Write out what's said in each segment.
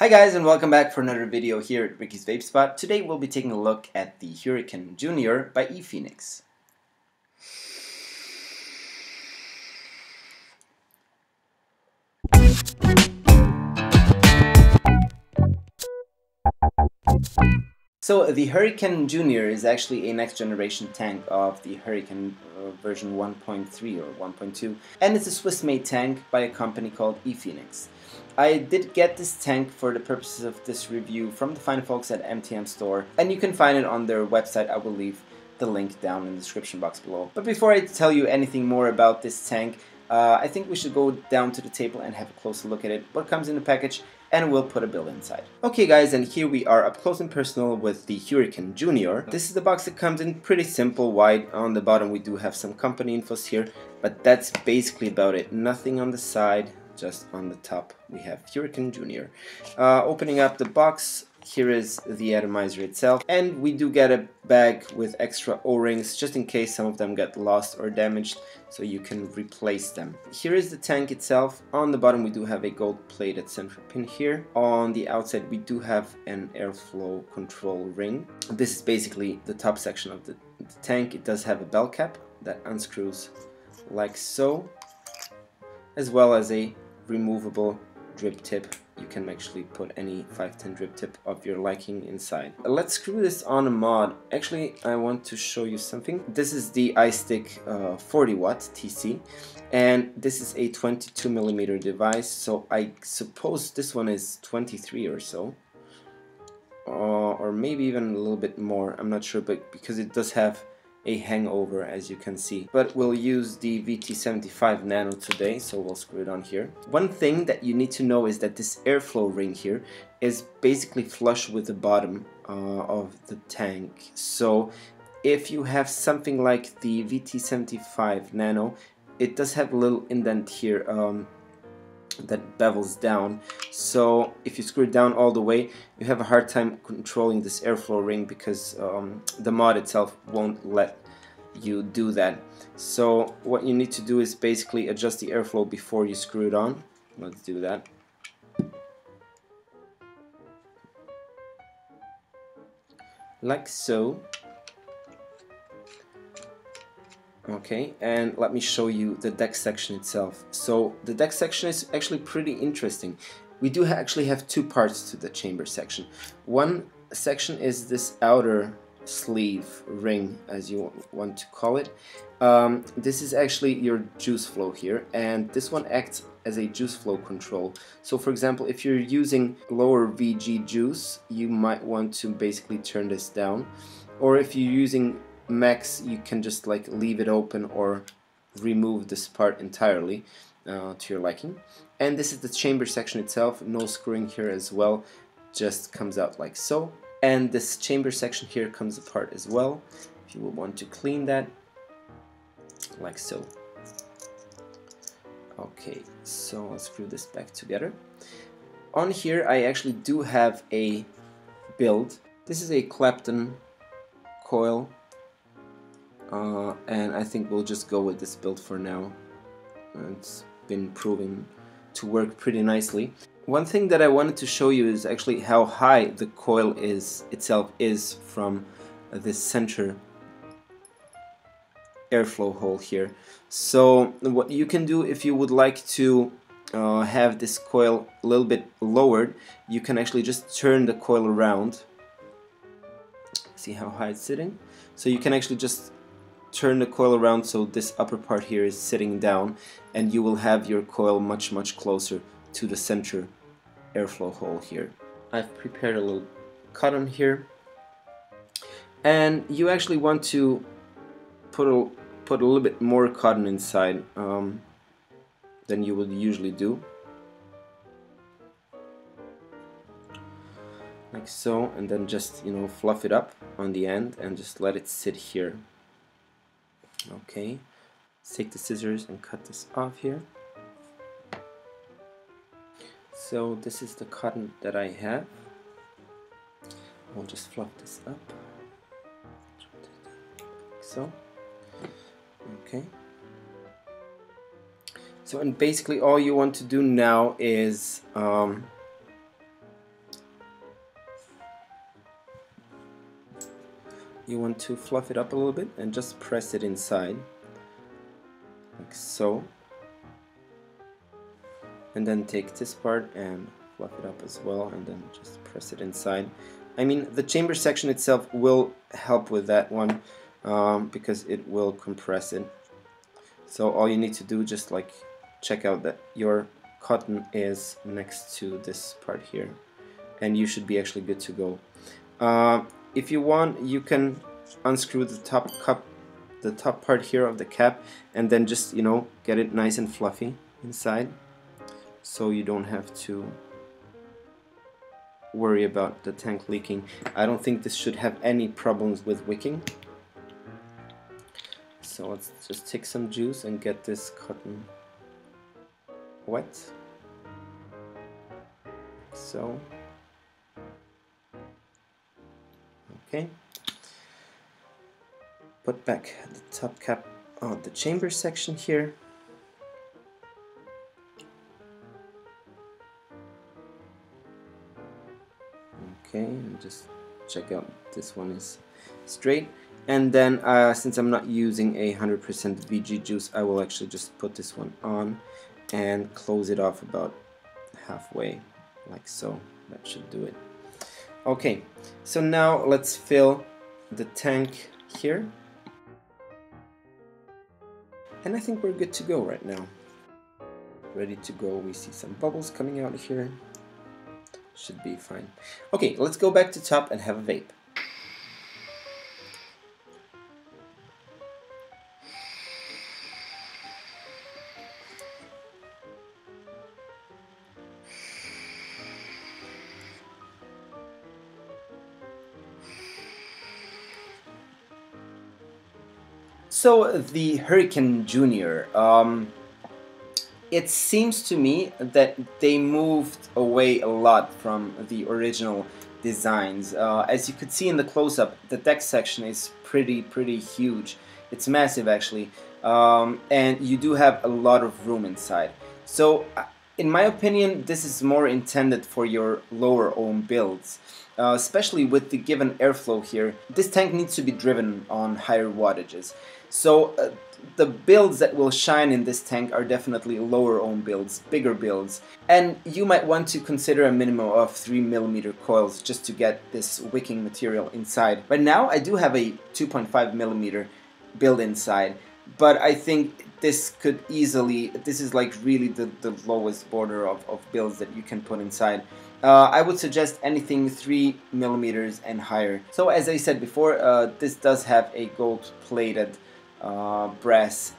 Hi guys, and welcome back for another video here at Ricky's Vape Spot. Today we'll be taking a look at the Hurricane Junior by ePhoenix. So the Hurricane Junior is actually a next generation tank of the Hurricane version 1.3 or 1.2, and it's a Swiss-made tank by a company called ePhoenix. I did get this tank for the purposes of this review from the fine folks at MTM Store, and you can find it on their website. I will leave the link down in the description box below. But before I tell you anything more about this tank, I think we should go down to the table and have a closer look at it, what comes in the package, and we'll put a build inside. Okay guys, and here we are up close and personal with the Hurricane Junior. This is the box that comes in, pretty simple, white. On the bottom we do have some company infos here, but that's basically about it. Nothing on the side, just on the top we have Hurricane Junior. Opening up the box, here is the atomizer itself, and we do get a bag with extra O-rings just in case some of them get lost or damaged, so you can replace them. Here is the tank itself. On the bottom we do have a gold plated central pin here. On the outside we do have an airflow control ring. This is basically the top section of the tank. It does have a bell cap that unscrews like so, as well as a removable drip tip. You can actually put any 510 drip tip of your liking inside. Let's screw this on a mod. Actually, I want to show you something. This is the iStick 40 watt TC, and this is a 22mm device, so I suppose this one is 23 or so, or maybe even a little bit more, I'm not sure, but because it does have a hangover, as you can see. But we'll use the VT75 Nano today, so we'll screw it on here. One thing that you need to know is that this airflow ring here is basically flush with the bottom of the tank. So if you have something like the VT75 Nano, it does have a little indent here that bevels down, so if you screw it down all the way, you have a hard time controlling this airflow ring because the mod itself won't let you do that. So what you need to do is basically adjust the airflow before you screw it on. Let's do that. Like so. Okay, and let me show you the deck section itself. So the deck section is actually pretty interesting. We do actually have two parts to the chamber section. One section is this outer sleeve ring, as you want to call it. This is actually your juice flow here, and this one acts as a juice flow control. So for example, if you're using lower VG juice, you might want to basically turn this down, or if you're using max, you can just like leave it open or remove this part entirely to your liking. And this is the chamber section itself, no screwing here as well, just comes out like so. And this chamber section here comes apart as well, if you will want to clean that, like so. Okay, so let's screw this back together. On here I actually do have a build. This is a Clapton coil, and I think we'll just go with this build for now. It's been proven to work pretty nicely. One thing that I wanted to show you is actually how high the coil itself is from this center airflow hole here. So what you can do, if you would like to have this coil a little bit lowered, you can actually just turn the coil around. See how high it's sitting? So you can actually just turn the coil around so this upper part here is sitting down, and you will have your coil much closer to the center airflow hole here. I've prepared a little cut on here, and you actually want to put a little bit more cotton inside than you would usually do, like so, and then just, you know, fluff it up on the end and just let it sit here. Okay, let's take the scissors and cut this off here. So this is the cotton that I have. I'll just fluff this up, like so. Okay. So, and basically all you want to do now is you want to fluff it up a little bit and just press it inside, like so. And then take this part and fluff it up as well, and then just press it inside. I mean, the chamber section itself will help with that one because it will compress it. So all you need to do, just like check out that your cotton is next to this part here, and you should be actually good to go. If you want, you can unscrew the top part here of the cap, and then just, you know, get it nice and fluffy inside, so you don't have to worry about the tank leaking. I don't think this should have any problems with wicking. So let's just take some juice and get this cotton wet. So, okay. Put back the top cap on the chamber section here. Okay, and just check out this one is straight. And then since I'm not using 100% VG juice, I will actually just put this one on and close it off about halfway, like so. That should do it. Okay, so now let's fill the tank here. And I think we're good to go right now. Ready to go. We see some bubbles coming out here. Should be fine. Okay, let's go back to top and have a vape. So the Hurricane Junior, it seems to me that they moved away a lot from the original designs. As you could see in the close-up, the deck section is pretty huge. It's massive actually, and you do have a lot of room inside. So in my opinion, this is more intended for your lower ohm builds. Especially with the given airflow here, this tank needs to be driven on higher wattages. So the builds that will shine in this tank are definitely lower ohm builds, bigger builds, and you might want to consider a minimum of 3mm coils just to get this wicking material inside. Right now I do have a 2.5mm build inside, but I think this could easily, this is like really the lowest border of builds that you can put inside. I would suggest anything 3mm and higher. So as I said before, this does have a gold-plated brass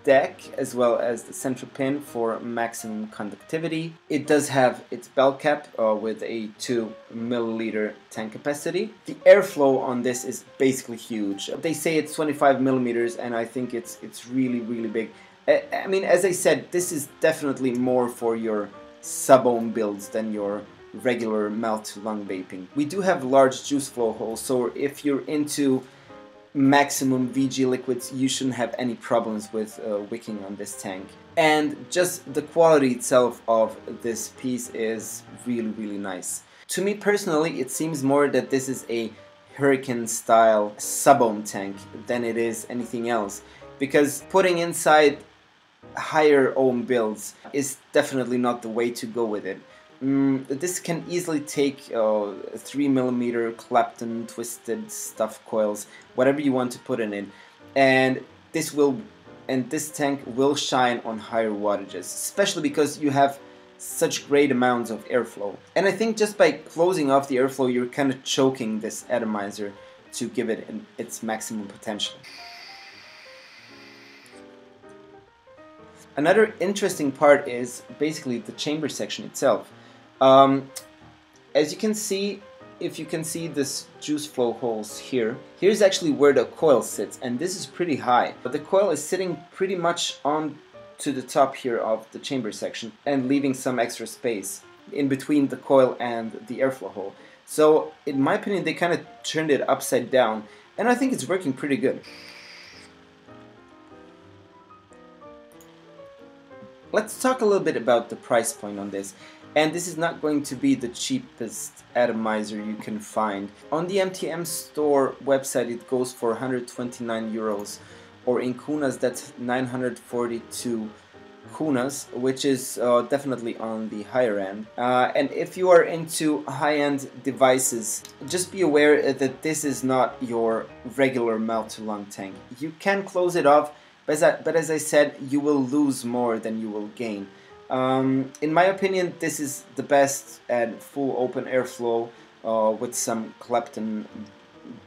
deck, as well as the central pin for maximum conductivity. It does have its bell cap with a 2ml tank capacity. The airflow on this is basically huge. They say it's 25mm, and I think it's really big. I mean, as I said, this is definitely more for your sub-ohm builds than your regular mouth-to-lung vaping. We do have large juice flow holes, so if you're into maximum VG liquids, you shouldn't have any problems with wicking on this tank. And just the quality itself of this piece is really nice. To me personally, it seems more that this is a Hurricane style sub-ohm tank than it is anything else, because putting inside higher ohm builds is definitely not the way to go with it. This can easily take 3mm Clapton twisted stuff coils, whatever you want to put in it, and this tank will shine on higher wattages, especially because you have such great amounts of airflow. And I think just by closing off the airflow, you're kind of choking this atomizer to give it its maximum potential. Another interesting part is basically the chamber section itself. As you can see, if you can see this juice flow holes here, here's actually where the coil sits, and this is pretty high. But the coil is sitting pretty much on to the top here of the chamber section and leaving some extra space in between the coil and the airflow hole. So in my opinion, they kind of turned it upside down, and I think it's working pretty good. Let's talk a little bit about the price point on this. And this is not going to be the cheapest atomizer you can find. On the MTM Store website it goes for 129 euros, or in kunas that's 942 kunas, which is definitely on the higher end. And if you are into high-end devices, just be aware that this is not your regular mouth-to-lung tank. You can close it off, but as I said, you will lose more than you will gain. In my opinion, this is the best at full open airflow with some Clapton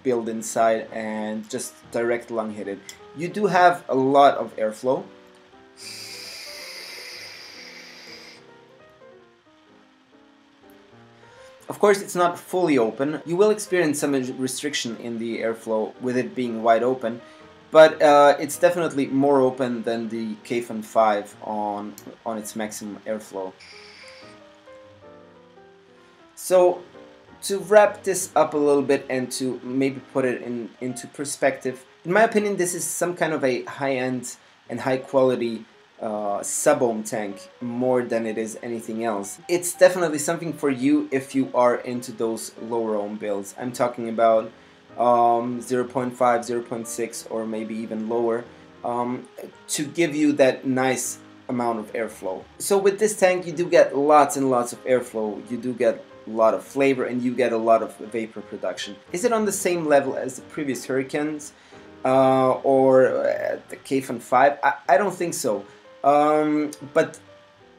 build inside and just direct lung hit. You do have a lot of airflow. Of course, it's not fully open. You will experience some restriction in the airflow with it being wide open, but it's definitely more open than the Kayfun 5 on its maximum airflow. So to wrap this up a little bit and to maybe put it into perspective, in my opinion, this is some kind of a high-end and high-quality sub-ohm tank more than it is anything else. It's definitely something for you if you are into those lower ohm builds. I'm talking about 0.5, 0.6 or maybe even lower, to give you that nice amount of airflow. So with this tank you do get lots and lots of airflow, you do get a lot of flavor, and you get a lot of vapor production. Is it on the same level as the previous Hurricanes or the Kayfun 5? I don't think so. But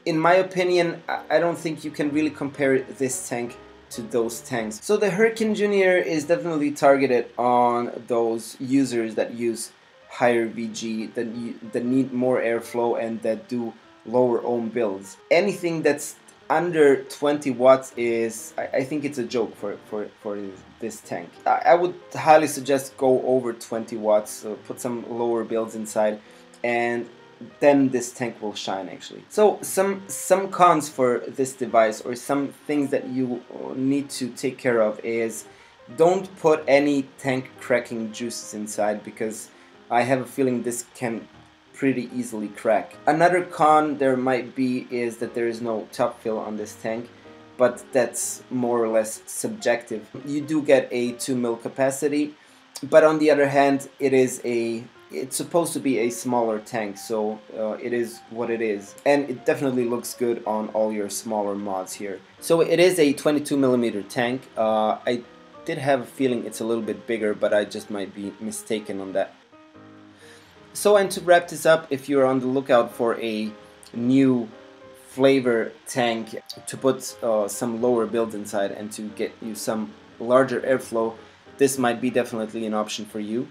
in my opinion, I don't think you can really compare this tank to those tanks. So the Hurricane Junior is definitely targeted on those users that use higher VG, that need more airflow and that do lower ohm builds. Anything that's under 20 watts is, I think it's a joke for this tank. I would highly suggest go over 20 watts, so put some lower builds inside, and then this tank will shine actually. So some cons for this device, or some things that you need to take care of, is don't put any tank cracking juices inside, because I have a feeling this can pretty easily crack. Another con there might be is that there is no top fill on this tank, but that's more or less subjective. You do get a 2 mil capacity, but on the other hand, it's supposed to be a smaller tank, so it is what it is, and it definitely looks good on all your smaller mods here. So it is a 22mm tank. I did have a feeling it's a little bit bigger, but I just might be mistaken on that. So, and to wrap this up, if you're on the lookout for a new flavor tank to put some lower builds inside and to get you some larger airflow, this might be definitely an option for you.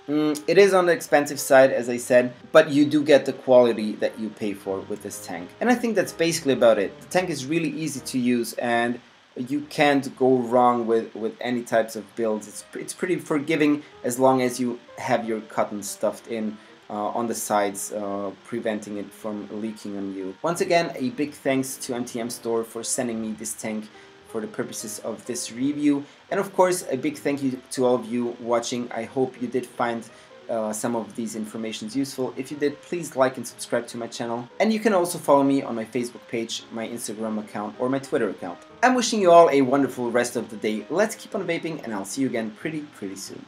It is on the expensive side, as I said, but you do get the quality that you pay for with this tank. And I think that's basically about it. The tank is really easy to use, and you can't go wrong with any types of builds. It's pretty forgiving as long as you have your cotton stuffed in on the sides, preventing it from leaking on you. Once again, a big thanks to MTM Store for sending me this tank for the purposes of this review, and of course a big thank you to all of you watching. I hope you did find some of these informations useful. If you did, please like and subscribe to my channel, and you can also follow me on my Facebook page, my Instagram account, or my Twitter account. I'm wishing you all a wonderful rest of the day. Let's keep on vaping, and I'll see you again pretty soon.